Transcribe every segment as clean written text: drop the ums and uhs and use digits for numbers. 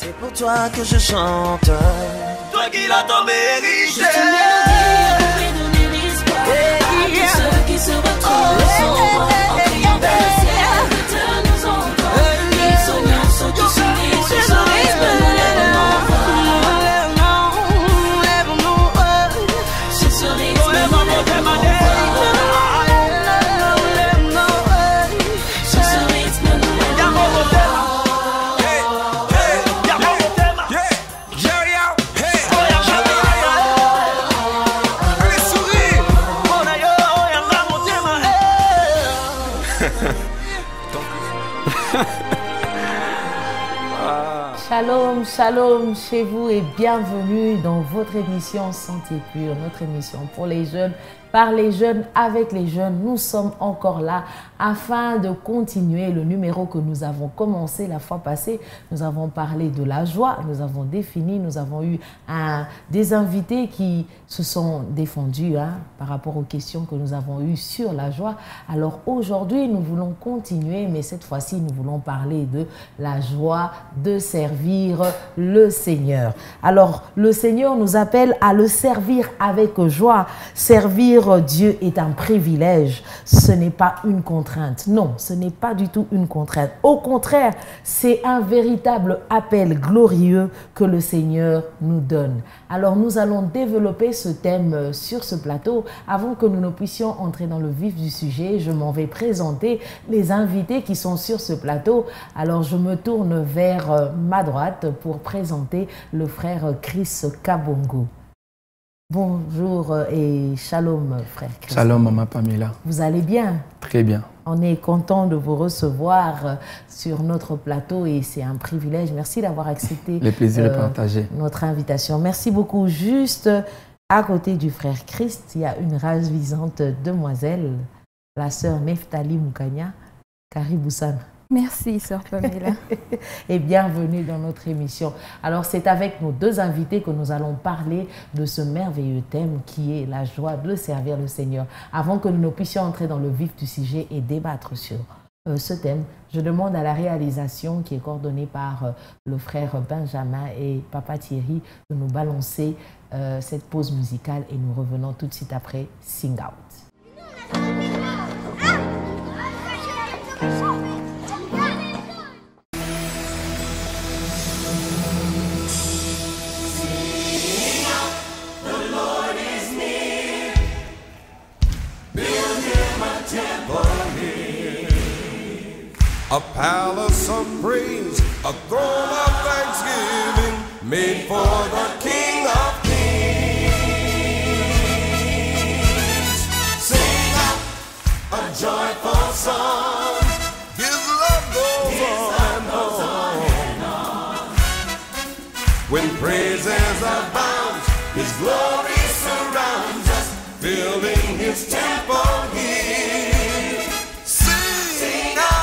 C'est pour toi que je chante. Toi qui l'as tant mérité. Juste une mélodie pour donner l'espoir à tous ceux qui se retrouvent sans voix en priant vers le ciel que Dieu nous entend. Ils soignent ceux qui sourient, ceux qui sourient, mais nous lèvons nos voix. Ce sourire, nous lèvons nos voix. Shalom, shalom chez vous et bienvenue dans votre émission Santé Pure, notre émission pour les jeunes, par les jeunes, avec les jeunes. Nous sommes encore là afin de continuer le numéro que nous avons commencé la fois passée. Nous avons parlé de la joie, nous avons défini, nous avons eu des invités qui se sont défendus par rapport aux questions que nous avons eues sur la joie. Alors aujourd'hui, nous voulons continuer, mais cette fois-ci, nous voulons parler de la joie de servir le Seigneur. Alors, le Seigneur nous appelle à le servir avec joie. Servir Dieu est un privilège, ce n'est pas une contrainte. Non, ce n'est pas du tout une contrainte. Au contraire, c'est un véritable appel glorieux que le Seigneur nous donne. Alors, nous allons développer ce thème sur ce plateau. Avant que nous ne puissions entrer dans le vif du sujet, je m'en vais présenter les invités qui sont sur ce plateau. Alors, je me tourne vers ma droite pour présenter le frère Chris Kabongo. Bonjour et shalom, frère Chris. Shalom, maman Pamela. Vous allez bien? Très bien. On est content de vous recevoir sur notre plateau et c'est un privilège. Merci d'avoir accepté Le plaisir est partagé. Notre invitation. Merci beaucoup. Juste à côté du frère Christ, il y a une ravissante demoiselle, la sœur Neftali Moukania, Kariboussana. Merci, sœur Pamela. Et bienvenue dans notre émission. Alors, c'est avec nos deux invités que nous allons parler de ce merveilleux thème qui est la joie de servir le Seigneur. Avant que nous ne puissions entrer dans le vif du sujet et débattre sur ce thème, je demande à la réalisation qui est coordonnée par le frère Benjamin et Papa Thierry de nous balancer cette pause musicale et nous revenons tout de suite après Sing Out. A palace of praise, a throne of thanksgiving, made for the King of Kings. Sing out a joyful song. His love goes on and on. When praises abound, His glory surrounds us, filling His temple here. Sing out.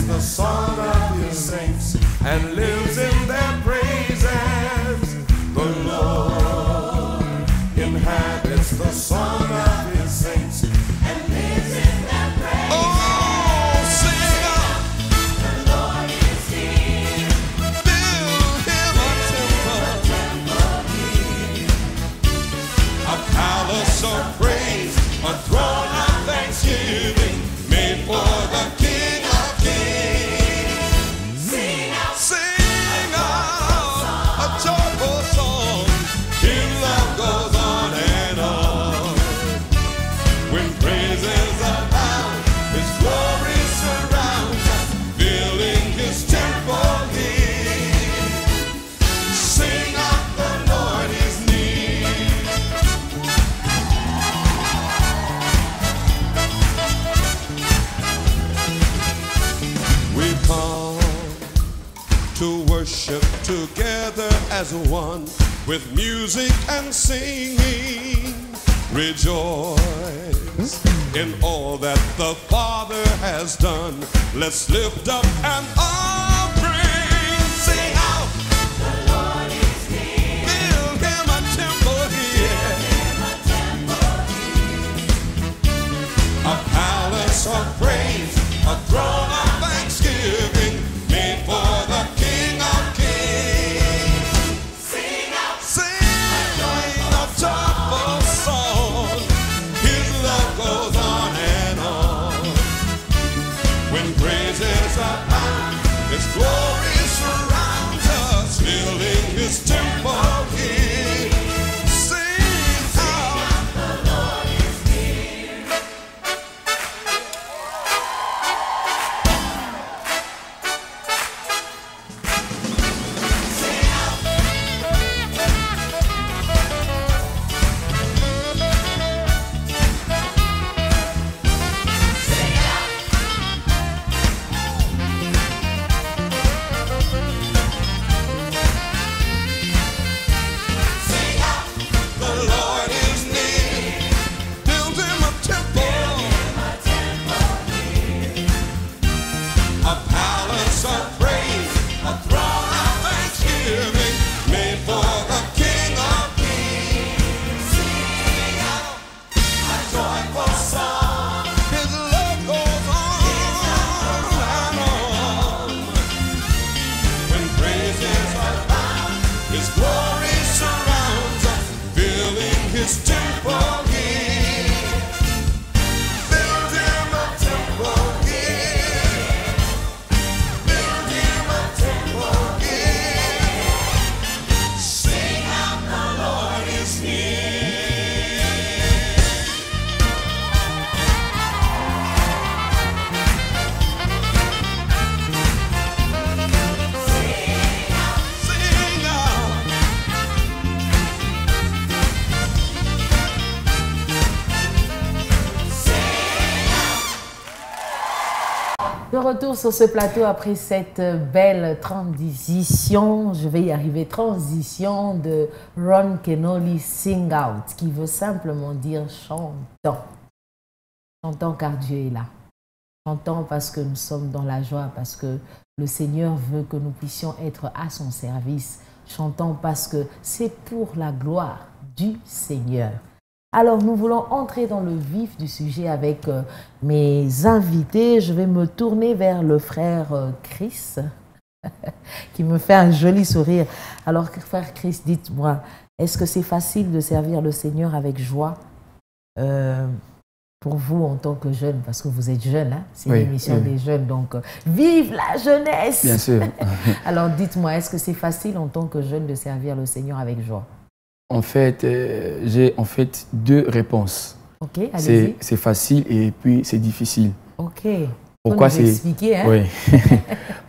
The song of His saints and lives in their praises. The Lord inhabits the song of His saints and lives in their praises. Oh, sing out! The Lord is here. Build Him a temple here. A palace of praise, a throne of thanksgiving, made for the King. Sing out! to worship together as one with music and singing. Rejoice in all that the Father has done. Let's lift up an offering. Sing out. The Lord is here. Build him a temple here. A palace of praise, a throne of thanksgiving, made for the King of Kings. Sing out. Sing a joyful song. His love goes on and on. When praises abound, His glory surrounds us, filling His temple here. Sing out. The Lord is here. Sing out. The Lord is near. Build him a temple. A palace of praise, a throne of thanksgiving, made for the King of Kings. Sing out a joyful song. His love goes on and on. When praises abound, His glory surrounds us, filling His temple here. Build him a temple here. Build him a temple here. Sing out, the Lord is near. Sing out. De retour sur ce plateau après cette belle transition, je vais y arriver, transition de Ron Kenoly, Sing Out, qui veut simplement dire chantons. Chantons car Dieu est là. Chantons parce que nous sommes dans la joie, parce que le Seigneur veut que nous puissions être à son service. Chantons parce que c'est pour la gloire du Seigneur. Alors, nous voulons entrer dans le vif du sujet avec mes invités. Je vais me tourner vers le frère Chris, qui me fait un joli sourire. Alors, frère Chris, dites-moi, est-ce que c'est facile de servir le Seigneur avec joie pour vous en tant que jeune? Parce que vous êtes jeune, hein? C'est Oui, l'émission oui. des jeunes, donc vive la jeunesse! Bien sûr. Alors, dites-moi, est-ce que c'est facile en tant que jeune de servir le Seigneur avec joie? En fait, j'ai deux réponses. Ok, allez-y. C'est facile et puis c'est difficile. Ok. Pourquoi Faut nous c'est expliquer, hein? Oui.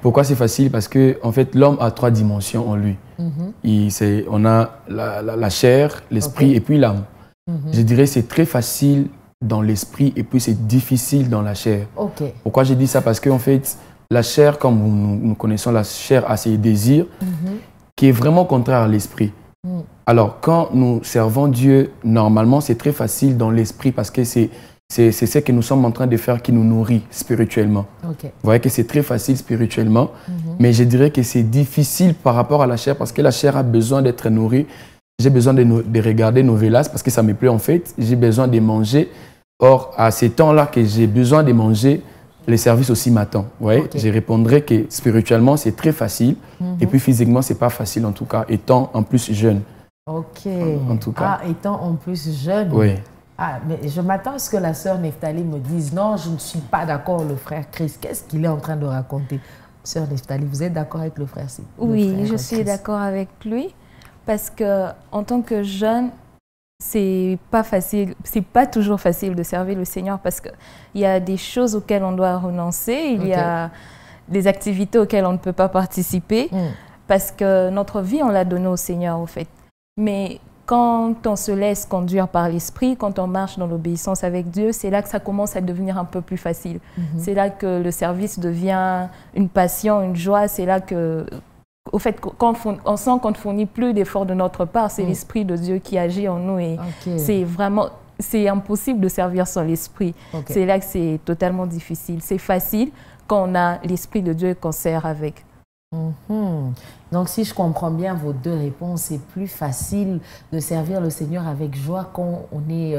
Pourquoi c'est facile? Parce que en fait, l'homme a trois dimensions en lui. On a la chair, l'esprit Ok. et puis l'âme. Je dirais que c'est très facile dans l'esprit et puis c'est difficile dans la chair. Ok. Pourquoi j'ai dit ça? Parce qu'en fait, la chair, comme nous connaissons, la chair a ses désirs qui est vraiment contraire à l'esprit. Alors, quand nous servons Dieu, normalement, c'est très facile dans l'esprit parce que c'est ce que nous sommes en train de faire qui nous nourrit spirituellement. Ok. Vous voyez que c'est très facile spirituellement, mais je dirais que c'est difficile par rapport à la chair parce que la chair a besoin d'être nourrie. J'ai besoin de regarder Novelas parce que ça me plaît en fait. J'ai besoin de manger. Or, à ces temps-là que j'ai besoin de manger, les services aussi m'attendent. Ouais, Ok. je répondrai que spirituellement, c'est très facile. Et puis physiquement, c'est pas facile en tout cas, étant en plus jeune. Ok. En tout cas. Ah, étant en plus jeune. Oui. Ah, mais je m'attends à ce que la sœur Neftali me dise non, je ne suis pas d'accord, le frère Chris. Qu'est-ce qu'il est en train de raconter? Sœur Neftali, vous êtes d'accord avec le frère? Oui, frère je suis Chris? d'accord avec lui parce que en tant que jeune, c'est pas facile, c'est pas toujours facile de servir le Seigneur parce que il y a des choses auxquelles on doit renoncer, il y a des activités auxquelles on ne peut pas participer parce que notre vie on l'a donnée au Seigneur en fait. Mais quand on se laisse conduire par l'Esprit, quand on marche dans l'obéissance avec Dieu, c'est là que ça commence à devenir un peu plus facile. C'est là que le service devient une passion, une joie. C'est là que au fait, quand on sent qu'on ne fournit plus d'efforts de notre part, c'est l'Esprit de Dieu qui agit en nous et c'est vraiment, c'est impossible de servir sans l'Esprit. C'est là que c'est totalement difficile. C'est facile quand on a l'Esprit de Dieu et qu'on sert avec. Donc, si je comprends bien vos deux réponses, c'est plus facile de servir le Seigneur avec joie quand on est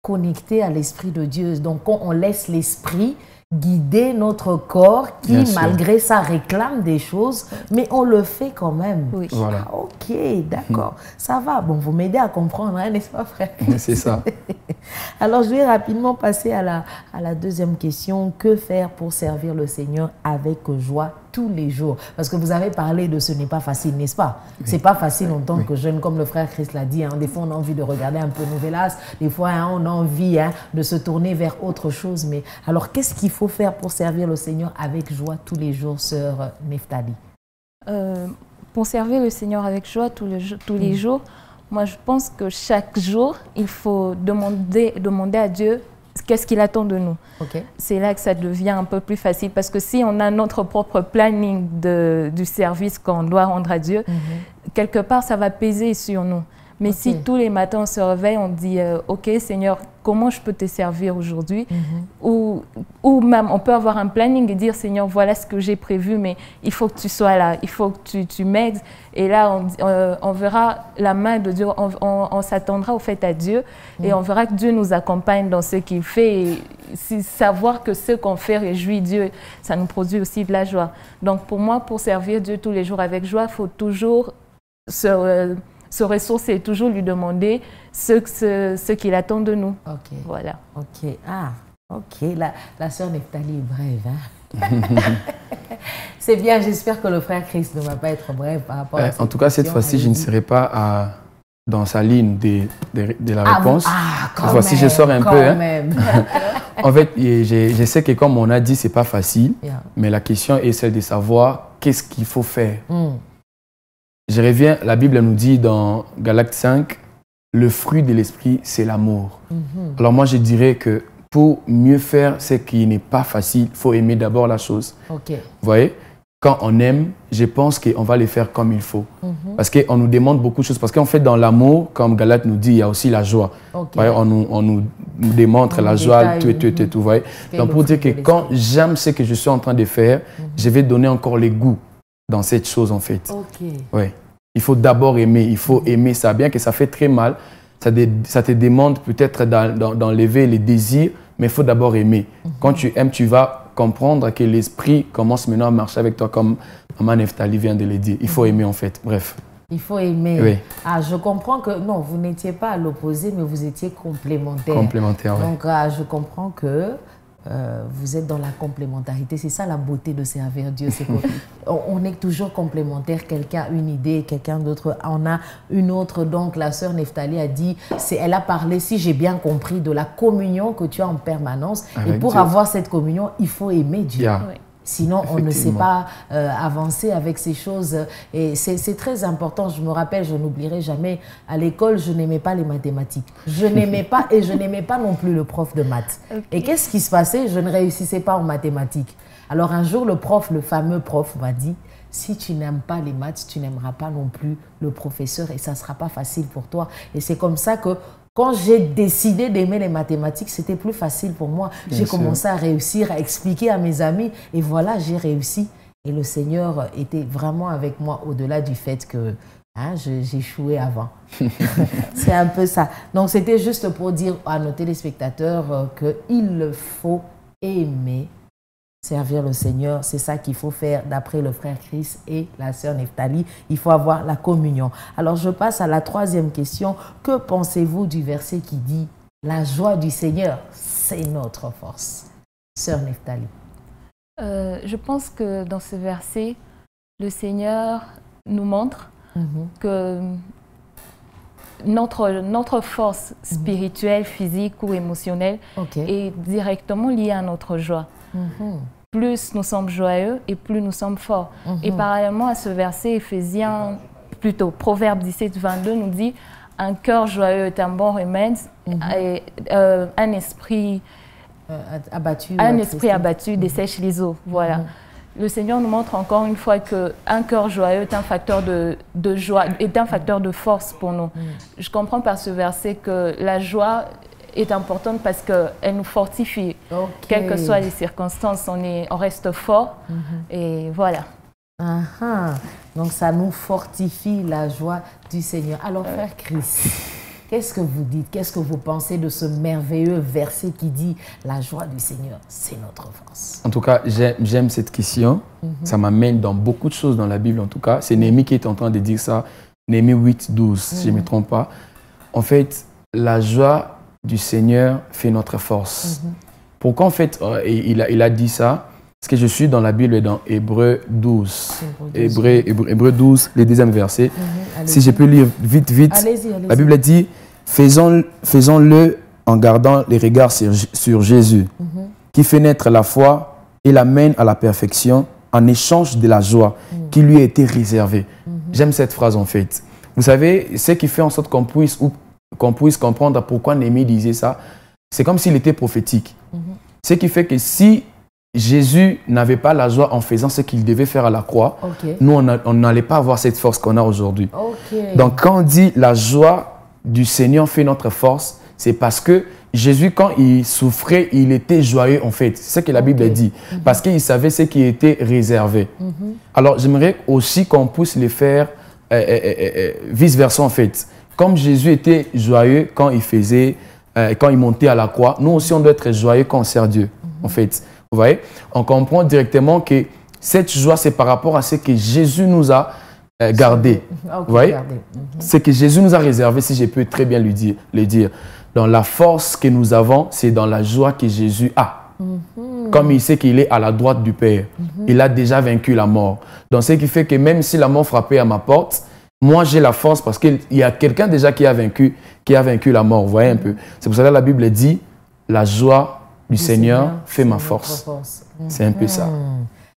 connecté à l'Esprit de Dieu. Donc, quand on laisse l'Esprit guider notre corps qui, malgré ça, réclame des choses, mais on le fait quand même. Oui. Voilà. Ah, ok, d'accord. Ça va. Bon, vous m'aidez à comprendre, hein, n'est-ce pas, frère? C'est ça. Alors, je vais rapidement passer à la deuxième question. Que faire pour servir le Seigneur avec joie tous les jours? Parce que vous avez parlé de ce n'est pas facile, n'est-ce pas? C'est pas facile en tant que jeune, comme le frère Chris l'a dit. Hein. Des fois, on a envie de regarder un peu Novelas. Des fois, hein, on a envie de se tourner vers autre chose. Mais alors, qu'est-ce qu'il faut faire pour servir le Seigneur avec joie tous les jours, sœur Neftali? Pour servir le Seigneur avec joie tous les jours, moi, je pense que chaque jour, il faut demander à Dieu qu'est-ce qu'il attend de nous. C'est là que ça devient un peu plus facile parce que si on a notre propre planning du service qu'on doit rendre à Dieu, quelque part, ça va peser sur nous. Mais si tous les matins on se réveille, on dit « Ok Seigneur, comment je peux te servir aujourd'hui ?» ou même on peut avoir un planning et dire « Seigneur, voilà ce que j'ai prévu, mais il faut que tu sois là, il faut que tu m'aides. » Et là, on verra la main de Dieu, on s'attendra au fait à Dieu et on verra que Dieu nous accompagne dans ce qu'il fait. Et savoir que ce qu'on fait réjouit Dieu, ça nous produit aussi de la joie. Donc pour moi, pour servir Dieu tous les jours avec joie, il faut toujours se ressourcer et toujours lui demander ce qu'il attend de nous. Voilà. Ah, ok. La sœur Neftali est brève, hein? C'est bien, j'espère que le frère Chris ne va pas être bref par rapport à en tout cas, cette fois-ci, je ne serai pas dans sa ligne de la réponse. Cette fois-ci, je sors un peu. Hein. En fait, je sais que comme on a dit, ce n'est pas facile, mais la question est celle de savoir qu'est-ce qu'il faut faire. Je reviens, la Bible nous dit dans Galates 5, le fruit de l'esprit, c'est l'amour. Alors moi, je dirais que pour mieux faire ce qui n'est pas facile, il faut aimer d'abord la chose. Vous voyez, quand on aime, je pense qu'on va les faire comme il faut. Parce qu'on nous demande beaucoup de choses. Parce qu'en fait, dans l'amour, comme Galates nous dit, il y a aussi la joie. Vous voyez, on nous démontre la joie, tout, voyez. Donc pour dire que quand j'aime ce que je suis en train de faire, je vais donner encore les goûts dans cette chose en fait. Ouais. Il faut d'abord aimer, il faut aimer ça, bien que ça fait très mal, ça te demande peut-être d'enlever les désirs, mais il faut d'abord aimer. Quand tu aimes, tu vas comprendre que l'esprit commence maintenant à marcher avec toi comme Maman Neftali vient de le dire. Il faut aimer en fait, bref. Il faut aimer. Oui. Ah, je comprends que, non, vous n'étiez pas à l'opposé, mais vous étiez complémentaires. Complémentaires, oui. Donc, je comprends que vous êtes dans la complémentarité. C'est ça la beauté de servir Dieu. C'est qu'on est toujours complémentaires. Quelqu'un a une idée, quelqu'un d'autre en a une autre. Donc, la sœur Neftali a dit, elle a parlé, si j'ai bien compris, de la communion que tu as en permanence. Avec et pour Dieu. Avoir cette communion, il faut aimer Dieu. Oui. Sinon, on ne sait pas avancer avec ces choses. Et c'est très important. Je me rappelle, je n'oublierai jamais, à l'école, je n'aimais pas les mathématiques. Je n'aimais pas et je n'aimais pas non plus le prof de maths. Et qu'est-ce qui se passait? Je ne réussissais pas en mathématiques. Alors un jour, le fameux prof m'a dit, si tu n'aimes pas les maths, tu n'aimeras pas non plus le professeur et ça ne sera pas facile pour toi. Et c'est comme ça que quand j'ai décidé d'aimer les mathématiques, c'était plus facile pour moi. J'ai commencé à réussir, à expliquer à mes amis. Et voilà, j'ai réussi. Et le Seigneur était vraiment avec moi au-delà du fait que j'ai échoué avant. C'est un peu ça. Donc, c'était juste pour dire à nos téléspectateurs qu'il faut aimer servir le Seigneur, c'est ça qu'il faut faire d'après le frère Chris et la sœur Neftali. Il faut avoir la communion. Alors, je passe à la troisième question. Que pensez-vous du verset qui dit « La joie du Seigneur, c'est notre force » Sœur Neftali. Je pense que dans ce verset, le Seigneur nous montre que notre force spirituelle, physique ou émotionnelle est directement liée à notre joie. Plus nous sommes joyeux et plus nous sommes forts. Et parallèlement à ce verset, Proverbe 17, 22 nous dit « Un cœur joyeux est un bon remède et un esprit abattu dessèche les eaux. » Voilà. le Seigneur nous montre encore une fois qu'un cœur joyeux est un facteur de joie, est un facteur de force pour nous. Je comprends par ce verset que la joie est importante parce qu'elle nous fortifie. Quelles que soient les circonstances, on reste fort. Et voilà. Donc ça nous fortifie, la joie du Seigneur. Alors frère Chris, qu'est-ce que vous dites? Qu'est-ce que vous pensez de ce merveilleux verset qui dit « La joie du Seigneur, c'est notre force ». En tout cas, j'aime cette question. Ça m'amène dans beaucoup de choses dans la Bible, en tout cas. C'est Néhémie qui est en train de dire ça. Néhémie 8, 12, si je ne me trompe pas. En fait, la joie du Seigneur fait notre force. Pourquoi, en fait, il a dit ça? Parce que je suis dans la Bible, dans Hébreux 12. Hébreux 12, le deuxième verset. Si je peux lire vite. Allez-y. La Bible dit, faisons-le en gardant les regards sur Jésus, qui fait naître la foi et l'amène à la perfection en échange de la joie qui lui a été réservée. J'aime cette phrase en fait. Vous savez, ce qui fait en sorte qu'on puisse comprendre pourquoi Néhémie disait ça, c'est comme s'il était prophétique. Ce qui fait que si Jésus n'avait pas la joie en faisant ce qu'il devait faire à la croix, nous, on n'allait pas avoir cette force qu'on a aujourd'hui. Donc, quand on dit la joie du Seigneur fait notre force, c'est parce que Jésus, quand il souffrait, il était joyeux en fait. C'est ce que la Bible dit. Parce qu'il savait ce qui était réservé. Alors, j'aimerais aussi qu'on puisse le faire vice-versa en fait. Comme Jésus était joyeux quand il montait à la croix, nous aussi, on doit être joyeux quand on sert Dieu en fait. Vous voyez, on comprend directement que cette joie, c'est par rapport à ce que Jésus nous a gardé. Vous voyez, ce que Jésus nous a réservé, si je peux très bien le dire. Dans la force que nous avons, c'est dans la joie que Jésus a. Comme il sait qu'il est à la droite du Père, il a déjà vaincu la mort. Donc, ce qui fait que même si la mort frappait à ma porte, moi, j'ai la force parce qu'il y a quelqu'un déjà qui a vaincu la mort. Vous voyez un peu. C'est pour ça que la Bible dit, la joie du Seigneur fait ma force. C'est un peu ça.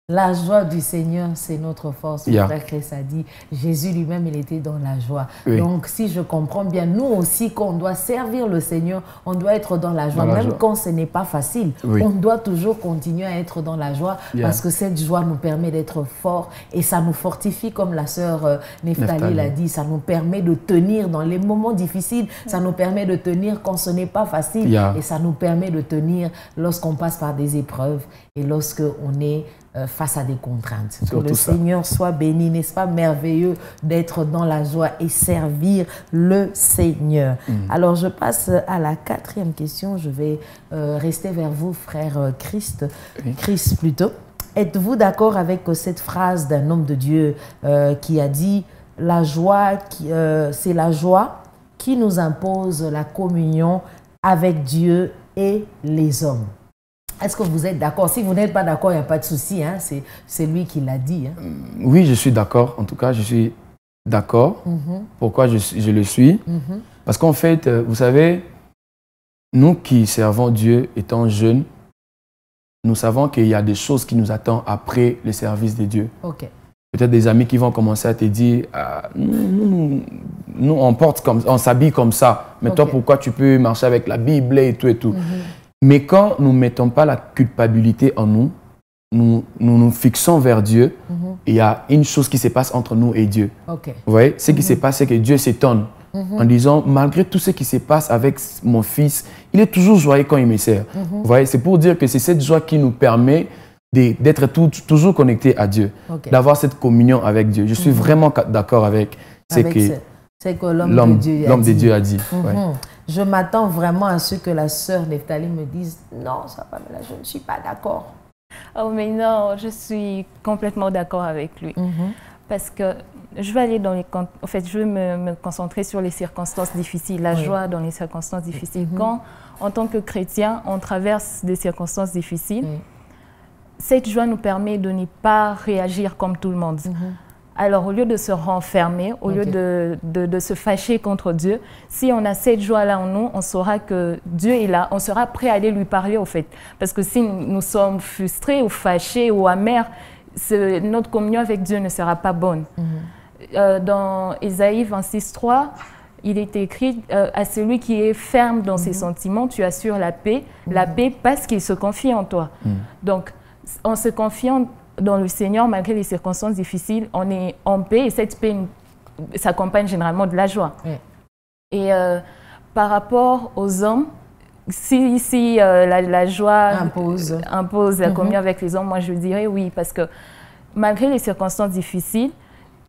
La joie du Seigneur, c'est notre force. Le frère Chris a dit, Jésus lui-même, il était dans la joie. Donc, si je comprends bien, nous aussi, quand on doit servir le Seigneur, on doit être dans la joie. Même quand ce n'est pas facile, on doit toujours continuer à être dans la joie parce que cette joie nous permet d'être forts et ça nous fortifie, comme la sœur Nephtali l'a dit. Ça nous permet de tenir dans les moments difficiles. Ça nous permet de tenir quand ce n'est pas facile. Et ça nous permet de tenir lorsqu'on passe par des épreuves et lorsqu'on est face à des contraintes. Que le Seigneur soit béni, n'est-ce pas merveilleux d'être dans la joie et servir le Seigneur. Alors je passe à la 4e question. Je vais rester vers vous, frère Chris plutôt. Êtes-vous d'accord avec cette phrase d'un homme de Dieu qui a dit « La joie, c'est la joie qui nous impose la communion avec Dieu et les hommes ». Est-ce que vous êtes d'accord? Si vous n'êtes pas d'accord, il n'y a pas de souci. Hein? C'est lui qui l'a dit. Hein? Oui, je suis d'accord. En tout cas, je suis d'accord. Pourquoi je le suis? Parce qu'en fait, vous savez, nous qui servons Dieu étant jeunes, nous savons qu'il y a des choses qui nous attendent après le service de Dieu. Peut-être des amis qui vont commencer à te dire nous on s'habille comme ça. Mais toi, pourquoi tu peux marcher avec la Bible et tout et tout? Mais quand nous ne mettons pas la culpabilité en nous, nous fixons vers Dieu, il y a une chose qui se passe entre nous et Dieu. Vous voyez, ce qui se passe, c'est que Dieu s'étonne en disant, malgré tout ce qui se passe avec mon fils, il est toujours joyeux quand il me sert. Vous voyez, c'est pour dire que c'est cette joie qui nous permet d'être toujours connectés à Dieu, d'avoir cette communion avec Dieu. Je suis vraiment d'accord avec ce que l'homme de Dieu a dit. Je m'attends vraiment à ce que la sœur Nephtali me dise « Non, ça va, mais là, je ne suis pas d'accord. » Oh, mais non, je suis complètement d'accord avec lui. Parce que je vais aller dans les... En fait, je vais me concentrer sur les circonstances difficiles, la joie dans les circonstances difficiles. Quand, en tant que chrétien, on traverse des circonstances difficiles, cette joie nous permet de ne pas réagir comme tout le monde. Alors, au lieu de se renfermer, au lieu de se fâcher contre Dieu, si on a cette joie-là en nous, on saura que Dieu est là, on sera prêt à aller lui parler, au fait. Parce que si nous sommes frustrés ou fâchés ou amers, notre communion avec Dieu ne sera pas bonne. Dans Ésaïe 26:3, il est écrit à celui qui est ferme dans ses sentiments, tu assures la paix parce qu'il se confie en toi. Donc, en se confiant dans le Seigneur, malgré les circonstances difficiles, on est en paix et cette paix s'accompagne généralement de la joie. Et par rapport aux hommes, si la joie impose la communion avec les hommes, moi je dirais oui, parce que malgré les circonstances difficiles,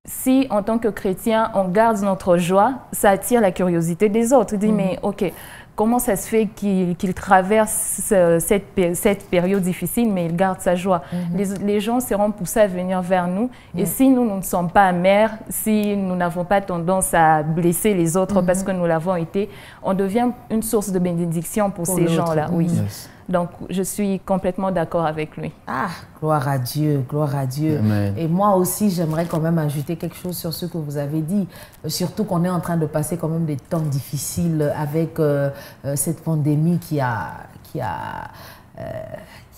si en tant que chrétien, on garde notre joie, ça attire la curiosité des autres. Ils disent, mais ok, comment ça se fait qu'il traverse cette période difficile, mais il garde sa joie? Les gens seront poussés à venir vers nous. Et si nous ne sommes pas amers, si nous n'avons pas tendance à blesser les autres parce que nous l'avons été, on devient une source de bénédiction pour ces gens-là. Oui. Donc, je suis complètement d'accord avec lui. Ah, gloire à Dieu, gloire à Dieu. Amen. Et moi aussi, j'aimerais quand même ajouter quelque chose sur ce que vous avez dit. Surtout qu'on est en train de passer quand même des temps difficiles avec cette pandémie qui est,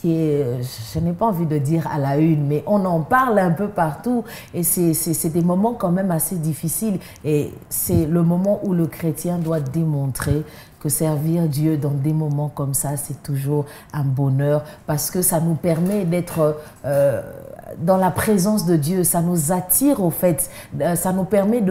je n'ai pas envie de dire à la une, mais on en parle un peu partout et c'est des moments quand même assez difficiles et c'est le moment où le chrétien doit démontrer que servir Dieu dans des moments comme ça, c'est toujours un bonheur parce que ça nous permet d'être dans la présence de Dieu, ça nous attire au fait, ça nous permet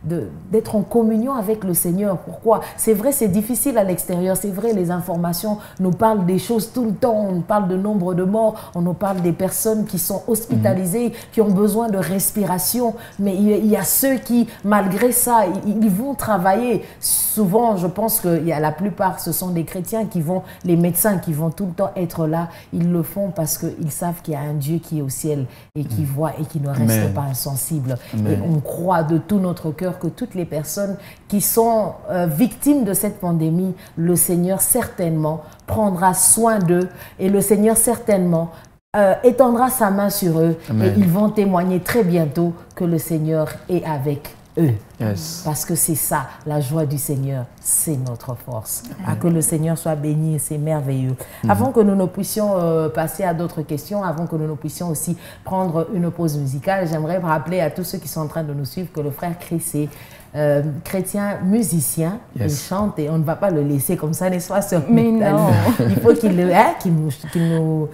d'être en communion avec le Seigneur. Pourquoi? C'est vrai, c'est difficile à l'extérieur, c'est vrai, les informations nous parlent des choses tout le temps, on nous parle de nombre de morts, on nous parle des personnes qui sont hospitalisées, qui ont besoin de respiration, mais il y a ceux qui, malgré ça, ils vont travailler. Souvent, je pense que la plupart, ce sont des chrétiens qui vont, les médecins qui vont tout le temps être là, ils le font parce qu'ils savent qu'il y a un Dieu qui est au ciel et qui voit et qui ne reste pas insensible. Et on croit de tout notre cœur que toutes les personnes qui sont victimes de cette pandémie, le Seigneur certainement prendra soin d'eux et le Seigneur certainement étendra sa main sur eux. Et ils vont témoigner très bientôt que le Seigneur est avec eux. Parce que c'est ça, la joie du Seigneur, c'est notre force. Que le Seigneur soit béni, c'est merveilleux. Avant que nous ne puissions passer à d'autres questions, avant que nous ne puissions aussi prendre une pause musicale, j'aimerais rappeler à tous ceux qui sont en train de nous suivre que le frère Chris est chrétien musicien. Il chante et on ne va pas le laisser comme ça, n'est-ce pas, sœur? Mais non. Il faut qu'il nous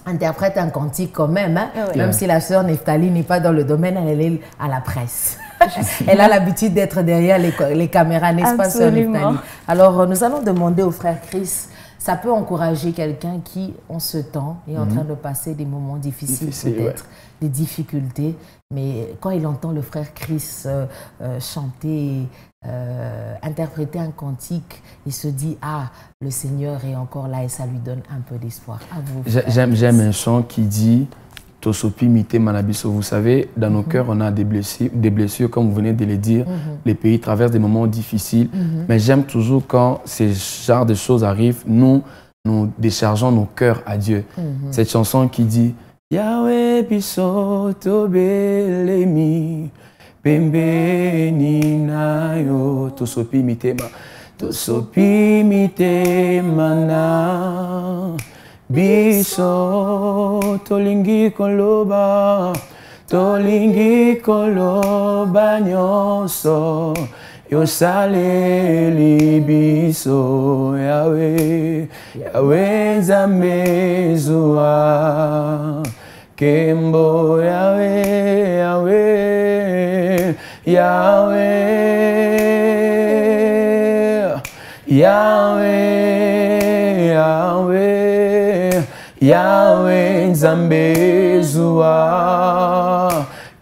interprète un cantique quand même, hein? Même si la sœur Neftali n'est pas dans le domaine, elle est à la presse. Elle a l'habitude d'être derrière les caméras, n'est-ce pas, sœur Neftali? Alors, nous allons demander au frère Chris, ça peut encourager quelqu'un qui, en ce temps, est en train de passer des moments difficiles peut-être, des difficultés, mais quand il entend le frère Chris chanter, interpréter un cantique, il se dit, ah, le Seigneur est encore là et ça lui donne un peu d'espoir. J'aime un chant qui dit Tosopi mite manabiso. Vous savez, dans nos cœurs, on a des blessures, comme vous venez de le dire. Les pays traversent des moments difficiles. Mais j'aime toujours quand ces genres de choses arrivent, nous déchargeons nos cœurs à Dieu. Cette chanson qui dit Yahweh biso tobelemi pembeni na yo tosopi mitema. Tosopi mitema na biso tolingi koloba nyonso yosaleli biso Yahweh Yahweh Nzambe zuwa kembo Yahweh Yahweh Yahweh Yahweh Yahweh Yahweh Nzambe zuwa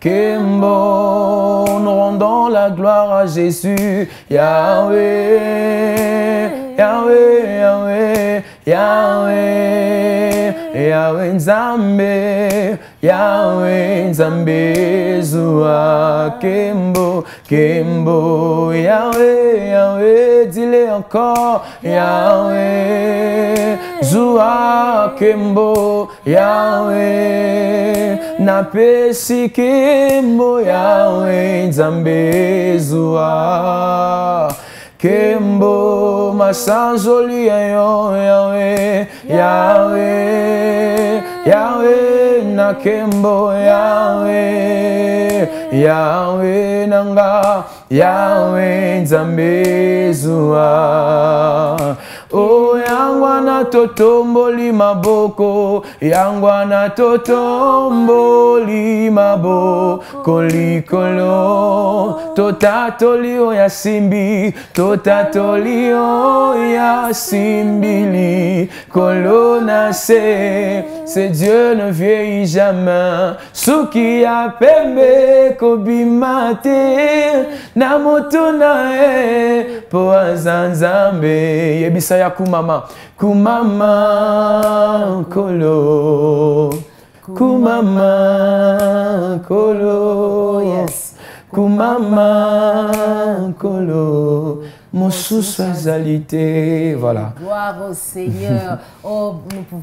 kembo, nous rendons la gloire à Jésus. Yahweh Yahweh Yahweh Yahweh Yahweh Nzambe Yahweh Nzambe zuwa kembo kembo Yahweh Yahweh dis-le encore Yahweh zuwa kembo Yahweh napesi kembo Yahweh Nzambe zuwa kembo masanjoli yo Yahweh Yahweh Yahweh na kembo Yahweh Yahweh nanga Yahweh Nzambe zuwa Oh, yangwana totomboli maboko, yangwana totomboli maboko likolo. Totatolio ya simbi, totatolio ya simbili. Kolona c'est Dieu ne vieillit jamais. Suki ya pembe kobimate, na motuna po azanzambe. Yebisa ya kumama, kumama kolo, kumama kolo, yes. Kumama kolo, mon sous-azalité, voilà. Gloire au Seigneur. Oh, nous pouvons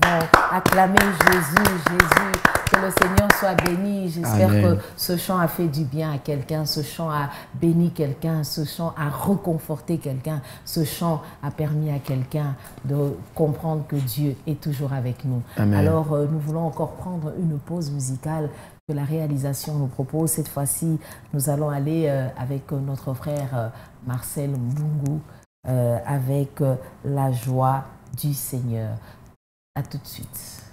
acclamer Jésus, Jésus. Que le Seigneur soit béni. J'espère que ce chant a fait du bien à quelqu'un. Ce chant a béni quelqu'un. Ce chant a reconforté quelqu'un. Ce chant a permis à quelqu'un de comprendre que Dieu est toujours avec nous. Amen. Alors, nous voulons encore prendre une pause musicale que la réalisation nous propose. Cette fois-ci, nous allons aller avec notre frère Marcel Mbungu avec la joie du Seigneur. À tout de suite.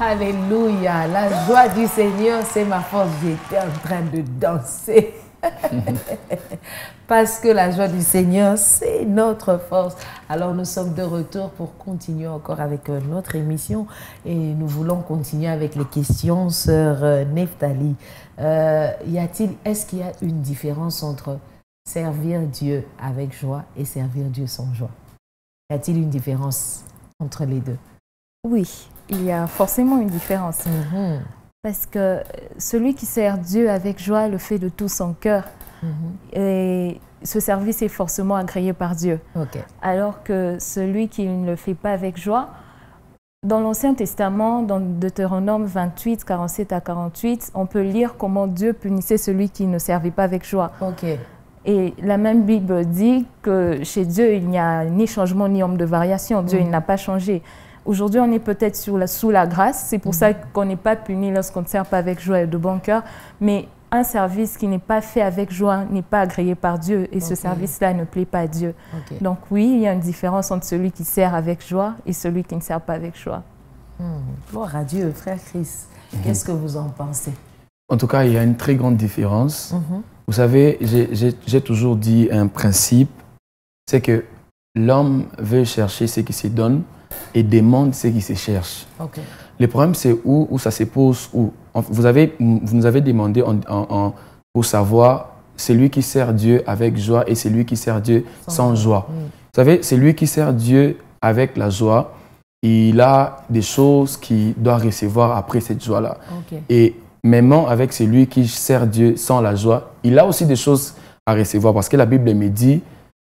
Alléluia. La joie du Seigneur, c'est ma force. J'étais en train de danser. Parce que la joie du Seigneur, c'est notre force. Alors nous sommes de retour pour continuer encore avec notre émission et nous voulons continuer avec les questions, sœur Nephtali. Est-ce qu'il y a une différence entre servir Dieu avec joie et servir Dieu sans joie? Y a-t-il une différence entre les deux? Oui, il y a forcément une différence. Parce que celui qui sert Dieu avec joie le fait de tout son cœur. Et ce service est forcément agréé par Dieu. Alors que celui qui ne le fait pas avec joie, dans l'Ancien Testament, dans Deutéronome 28, 47 à 48, on peut lire comment Dieu punissait celui qui ne servait pas avec joie. Et la même Bible dit que chez Dieu, il n'y a ni changement ni ombre de variation. Dieu, il n'a pas changé. Aujourd'hui, on est peut-être sous la grâce. C'est pour ça qu'on n'est pas puni lorsqu'on ne sert pas avec joie et de bon cœur. Mais un service qui n'est pas fait avec joie n'est pas agréé par Dieu. Et ce service-là ne plaît pas à Dieu. Donc oui, il y a une différence entre celui qui sert avec joie et celui qui ne sert pas avec joie. Gloire à Dieu, frère Chris. Qu'est-ce que vous en pensez? En tout cas, il y a une très grande différence. Vous savez, j'ai toujours dit un principe, c'est que l'homme veut chercher ce qui se donne et demande ce qui se cherche. Le problème, c'est où ça se pose. Vous nous avez demandé pour savoir celui qui sert Dieu avec joie et celui qui sert Dieu sans joie. Vous savez, celui qui sert Dieu avec la joie, il a des choses qu'il doit recevoir après cette joie-là. Et même avec celui qui sert Dieu sans la joie, il a aussi des choses à recevoir parce que la Bible me dit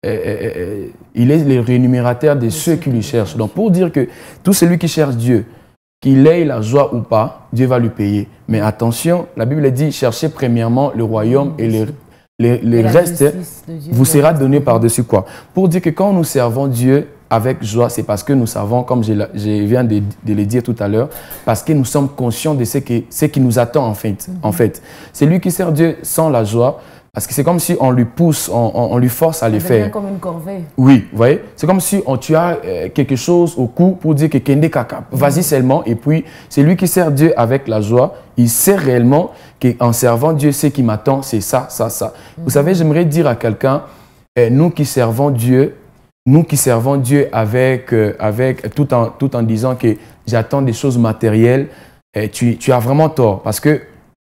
il est le rémunérateur de ceux qui lui cherchent. Donc pour dire que tout celui qui cherche Dieu, qu'il ait la joie ou pas, Dieu va lui payer. Mais attention, la Bible dit cherchez premièrement le royaume et le reste vous sera donné par-dessus quoi. Pour dire que quand nous servons Dieu avec joie, c'est parce que nous savons, comme je viens de le dire tout à l'heure, parce que nous sommes conscients de ce qui nous attend en fait. C'est lui qui sert Dieu sans la joie, parce que c'est comme si on lui pousse, on lui force à le faire. C'est comme une corvée. Oui, vous voyez, c'est comme si tu as quelque chose au cou pour dire que Kende Kaka, vas-y seulement. Et puis, c'est lui qui sert Dieu avec la joie. Il sait réellement qu'en servant Dieu, ce qui m'attend, c'est ça, ça, ça. Vous savez, j'aimerais dire à quelqu'un, nous qui servons Dieu avec tout en disant que j'attends des choses matérielles, tu as vraiment tort. Parce que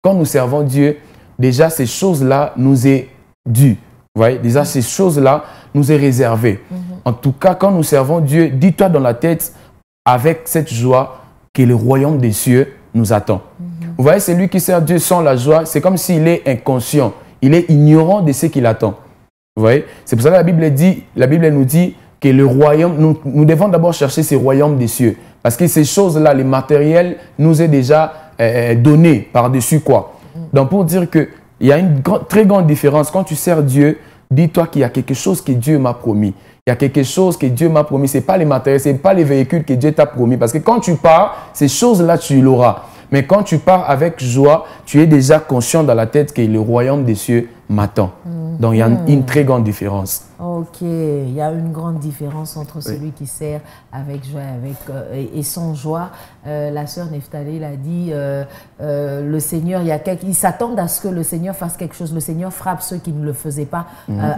quand nous servons Dieu, déjà ces choses-là nous est dû. Vous voyez, déjà ces choses-là nous est réservé. En tout cas, quand nous servons Dieu, dis-toi dans la tête avec cette joie que le royaume des cieux nous attend. Vous voyez, celui qui sert Dieu sans la joie, c'est comme s'il est inconscient. Il est ignorant de ce qu'il attend. Vous voyez, c'est pour ça que la Bible nous dit que le royaume, nous devons d'abord chercher ces royaumes des cieux. Parce que ces choses-là, les matériels, nous est déjà donné par-dessus quoi. Donc pour dire qu'il y a une très grande différence. Quand tu sers Dieu, dis-toi qu'il y a quelque chose que Dieu m'a promis. Il y a quelque chose que Dieu m'a promis. Ce n'est pas les matériels, ce n'est pas les véhicules que Dieu t'a promis. Parce que quand tu pars, ces choses-là, tu l'auras. Mais quand tu pars avec joie, tu es déjà conscient dans la tête que le royaume des cieux m'attend. Donc il y a une très grande différence. Ok, il y a une grande différence entre celui qui sert avec joie et sans joie. La sœur Nephtali l'a dit, le Seigneur, ils s'attendent à ce que le Seigneur fasse quelque chose. Le Seigneur frappe ceux qui ne le faisaient pas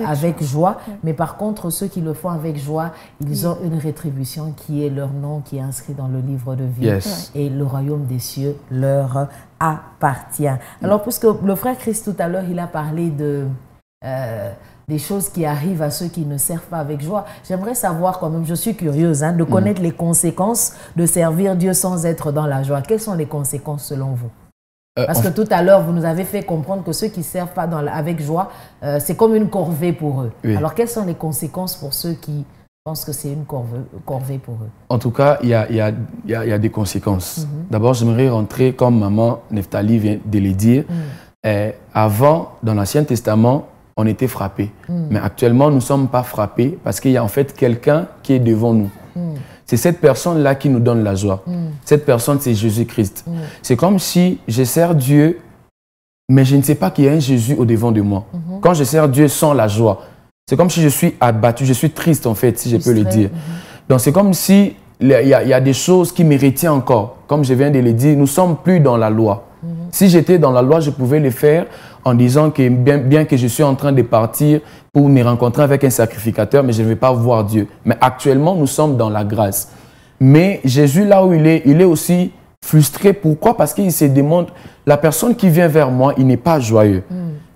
avec joie. Mais par contre, ceux qui le font avec joie, ils ont une rétribution qui est leur nom, qui est inscrit dans le livre de vie. Et le royaume des cieux leur appartient. Alors, puisque le frère Christ tout à l'heure, il a parlé des choses qui arrivent à ceux qui ne servent pas avec joie. J'aimerais savoir quand même, je suis curieuse, de connaître les conséquences de servir Dieu sans être dans la joie. Quelles sont les conséquences selon vous? Parce que tout à l'heure, vous nous avez fait comprendre que ceux qui ne servent pas avec joie, c'est comme une corvée pour eux. Alors, quelles sont les conséquences pour ceux qui pensent que c'est une corvée pour eux? En tout cas, il y a des conséquences. D'abord, j'aimerais rentrer, comme maman Nephtali vient de le dire, avant, dans l'Ancien Testament, on était frappés. Mais actuellement, nous ne sommes pas frappés parce qu'il y a en fait quelqu'un qui est devant nous. C'est cette personne-là qui nous donne la joie. Cette personne, c'est Jésus-Christ. C'est comme si je sers Dieu, mais je ne sais pas qu'il y a un Jésus au-devant de moi. Quand je sers Dieu sans la joie, c'est comme si je suis abattu, je suis triste en fait, si je peux le dire. Donc c'est comme si il y a des choses qui me retiennent encore. Comme je viens de le dire, nous ne sommes plus dans la loi. Si j'étais dans la loi, je pouvais le faire en disant que bien que je suis en train de partir pour me rencontrer avec un sacrificateur, mais je ne vais pas voir Dieu. Mais actuellement, nous sommes dans la grâce. Mais Jésus, là où il est aussi frustré. Pourquoi? Parce qu'il se demande, la personne qui vient vers moi, il n'est pas joyeux.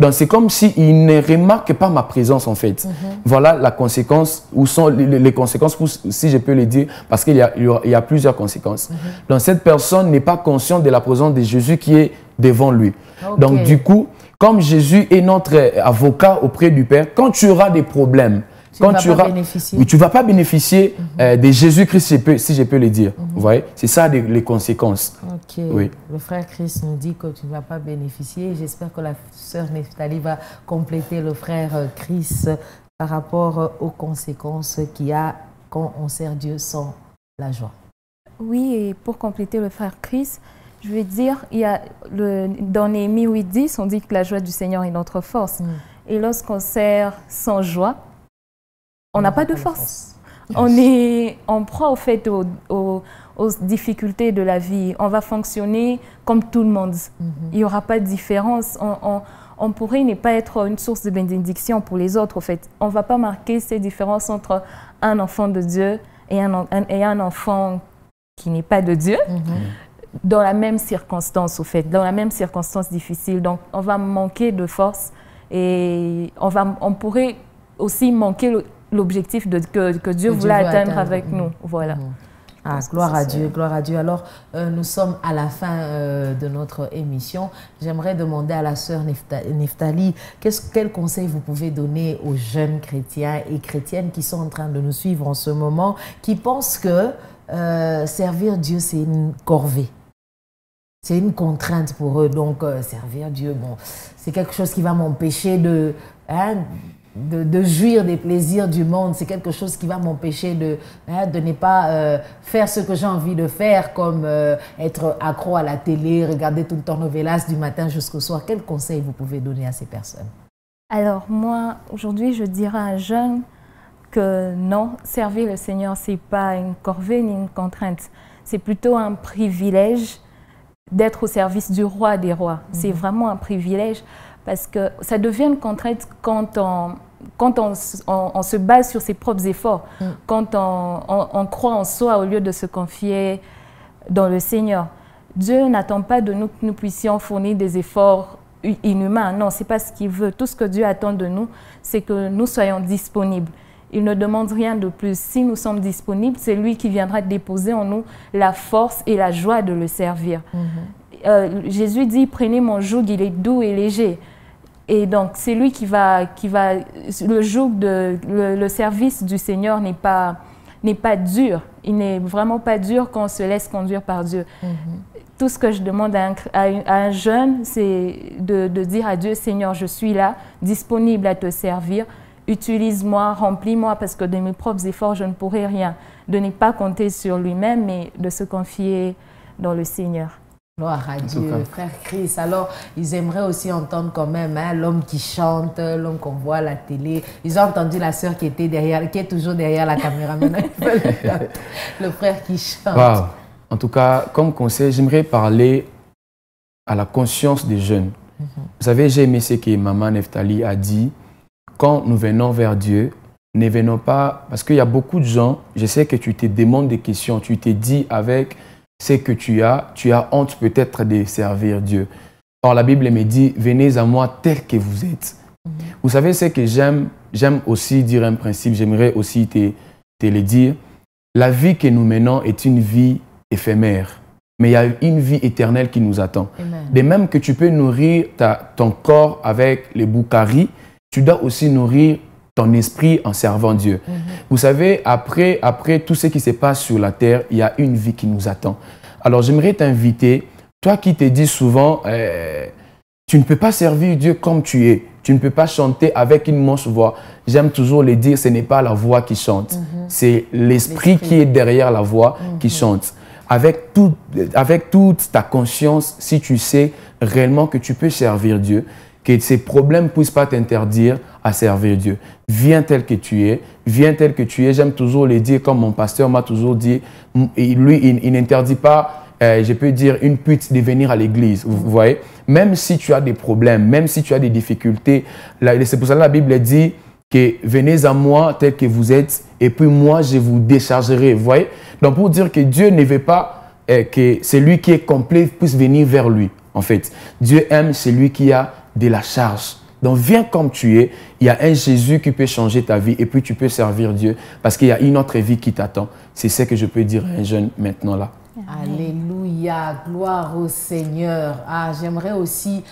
Donc c'est comme s'il ne remarque pas ma présence en fait. Voilà la conséquence, où sont les conséquences, si je peux le dire, parce qu'il y a plusieurs conséquences. Donc cette personne n'est pas consciente de la présence de Jésus qui est devant lui. Donc du coup, comme Jésus est notre avocat auprès du Père, quand tu auras des problèmes, tu ne vas pas bénéficier de Jésus-Christ, si je peux le dire. Vous voyez, c'est ça les conséquences. Ok. Oui. Le frère Chris nous dit que tu ne vas pas bénéficier. J'espère que la sœur Nephtali va compléter le frère Chris par rapport aux conséquences qu'il y a quand on sert Dieu sans la joie. Oui, et pour compléter le frère Chris, je veux dire, il y a dans Néhémie 8:10, on dit que la joie du Seigneur est notre force. Et lorsqu'on sert sans joie, on n'a pas de force. On prend au fait aux difficultés de la vie. On va fonctionner comme tout le monde. Il n'y aura pas de différence. On pourrait ne pas être une source de bénédiction pour les autres. Au fait, on ne va pas marquer ces différences entre un enfant de Dieu et un enfant qui n'est pas de Dieu. Dans la même circonstance, au fait, dans la même circonstance difficile. Donc, on va manquer de force et on pourrait aussi manquer l'objectif que Dieu voulait atteindre avec nous. Voilà. Ah, gloire à Dieu, gloire à Dieu. Alors, nous sommes à la fin de notre émission. J'aimerais demander à la sœur Nephtali, quel conseil vous pouvez donner aux jeunes chrétiens et chrétiennes qui sont en train de nous suivre en ce moment, qui pensent que servir Dieu, c'est une corvée. C'est une contrainte pour eux. Donc, servir Dieu, bon, c'est quelque chose qui va m'empêcher de jouir des plaisirs du monde. C'est quelque chose qui va m'empêcher de ne pas faire ce que j'ai envie de faire, comme être accro à la télé, regarder tout le temps novelas du matin jusqu'au soir. Quel conseil vous pouvez donner à ces personnes? Alors, moi, aujourd'hui, je dirais à un jeune que non, servir le Seigneur, ce n'est pas une corvée ni une contrainte. C'est plutôt un privilège d'être au service du roi des rois. C'est vraiment un privilège parce que ça devient une contrainte quand on se base sur ses propres efforts, quand on croit en soi au lieu de se confier dans le Seigneur. Dieu n'attend pas de nous que nous puissions fournir des efforts inhumains. Non, ce n'est pas ce qu'il veut. Tout ce que Dieu attend de nous, c'est que nous soyons disponibles. Il ne demande rien de plus. Si nous sommes disponibles, c'est lui qui viendra déposer en nous la force et la joie de le servir. Jésus dit, prenez mon joug, il est doux et léger. Et donc, c'est lui qui va le joug, le service du Seigneur n'est pas dur. Il n'est vraiment pas dur quand on se laisse conduire par Dieu. Tout ce que je demande à un jeune, c'est de dire à Dieu, Seigneur, je suis là, disponible à te servir. Utilise-moi, remplis-moi, parce que de mes propres efforts, je ne pourrai rien. De ne pas compter sur lui-même, mais de se confier dans le Seigneur. Gloire à Dieu, frère Chris. Alors, ils aimeraient aussi entendre quand même l'homme qui chante, l'homme qu'on voit à la télé. Ils ont entendu la sœur qui est toujours derrière la caméra. Maintenant, ils veulent le frère qui chante. Wow. En tout cas, comme conseil, j'aimerais parler à la conscience des jeunes. Vous savez, j'ai aimé ce que Maman Nephtali a dit. Quand nous venons vers Dieu, ne venons pas... Parce qu'il y a beaucoup de gens, je sais que tu te demandes des questions, tu te dis avec ce que tu as honte peut-être de servir Dieu. Or, la Bible me dit, venez à moi tel que vous êtes. Vous savez ce que j'aime aussi dire un principe, j'aimerais aussi te le dire. La vie que nous menons est une vie éphémère, mais il y a une vie éternelle qui nous attend. Amen. De même que tu peux nourrir ton corps avec les boucaries, tu dois aussi nourrir ton esprit en servant Dieu. Vous savez, après tout ce qui se passe sur la terre, il y a une vie qui nous attend. Alors, j'aimerais t'inviter, toi qui te dis souvent, tu ne peux pas servir Dieu comme tu es. Tu ne peux pas chanter avec une manche voix. J'aime toujours le dire, ce n'est pas la voix qui chante. C'est l'esprit qui est derrière la voix qui chante. Avec toute ta conscience, si tu sais réellement que tu peux servir Dieu, que ces problèmes ne puissent pas t'interdire, à servir Dieu. Viens tel que tu es, viens tel que tu es. J'aime toujours le dire, comme mon pasteur m'a toujours dit, lui, il n'interdit pas, je peux dire, une pute de venir à l'église. Vous voyez? Même si tu as des problèmes, même si tu as des difficultés, c'est pour ça que la Bible dit que venez à moi tel que vous êtes et puis moi, je vous déchargerai. Vous voyez? Donc, pour dire que Dieu ne veut pas que celui qui est complet puisse venir vers lui. En fait, Dieu aime celui qui a de la charge. Donc, viens comme tu es. Il y a un Jésus qui peut changer ta vie et puis tu peux servir Dieu parce qu'il y a une autre vie qui t'attend. C'est ce que je peux dire à un jeune maintenant là. Alléluia, gloire au Seigneur. Ah, j'aimerais aussi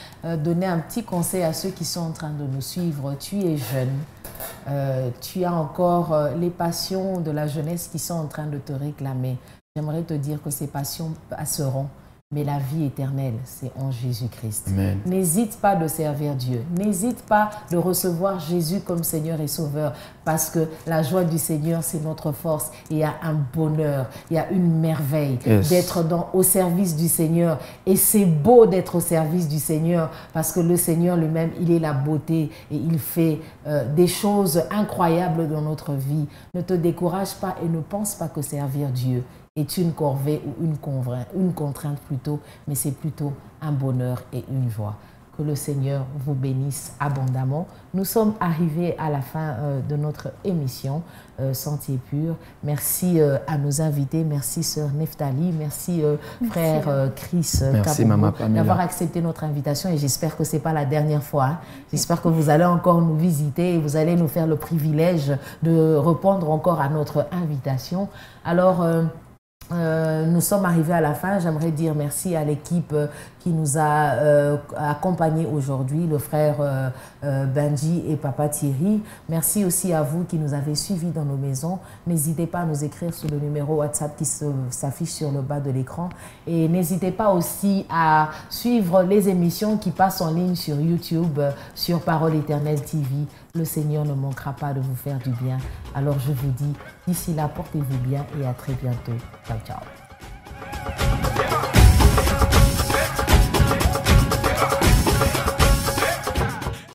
donner un petit conseil à ceux qui sont en train de nous suivre. Tu es jeune, tu as encore les passions de la jeunesse qui sont en train de te réclamer. J'aimerais te dire que ces passions passeront. Mais la vie éternelle, c'est en Jésus-Christ. N'hésite pas de servir Dieu. N'hésite pas de recevoir Jésus comme Seigneur et Sauveur. Parce que la joie du Seigneur, c'est notre force. Et il y a un bonheur, il y a une merveille d'être au service du Seigneur. Et c'est beau d'être au service du Seigneur parce que le Seigneur lui-même, il est la beauté et il fait des choses incroyables dans notre vie. Ne te décourage pas et ne pense pas que servir Dieu est une corvée ou une contrainte plutôt, mais c'est plutôt un bonheur et une joie. Que le Seigneur vous bénisse abondamment. Nous sommes arrivés à la fin de notre émission Sentier Pur. Merci à nos invités. Merci Sœur Neftali. Merci Frère Chris d'avoir accepté notre invitation et j'espère que ce n'est pas la dernière fois. Hein. J'espère que vous allez encore nous visiter et vous allez nous faire le privilège de répondre encore à notre invitation. Alors, nous sommes arrivés à la fin. J'aimerais dire merci à l'équipe qui nous a accompagnés aujourd'hui, le frère Benji et Papa Thierry. Merci aussi à vous qui nous avez suivis dans nos maisons. N'hésitez pas à nous écrire sur le numéro WhatsApp qui s'affiche sur le bas de l'écran. Et n'hésitez pas aussi à suivre les émissions qui passent en ligne sur YouTube, sur Parole Éternelle TV. Le Seigneur ne manquera pas de vous faire du bien. Alors je vous dis, d'ici là, portez-vous bien et à très bientôt. Ciao, ciao.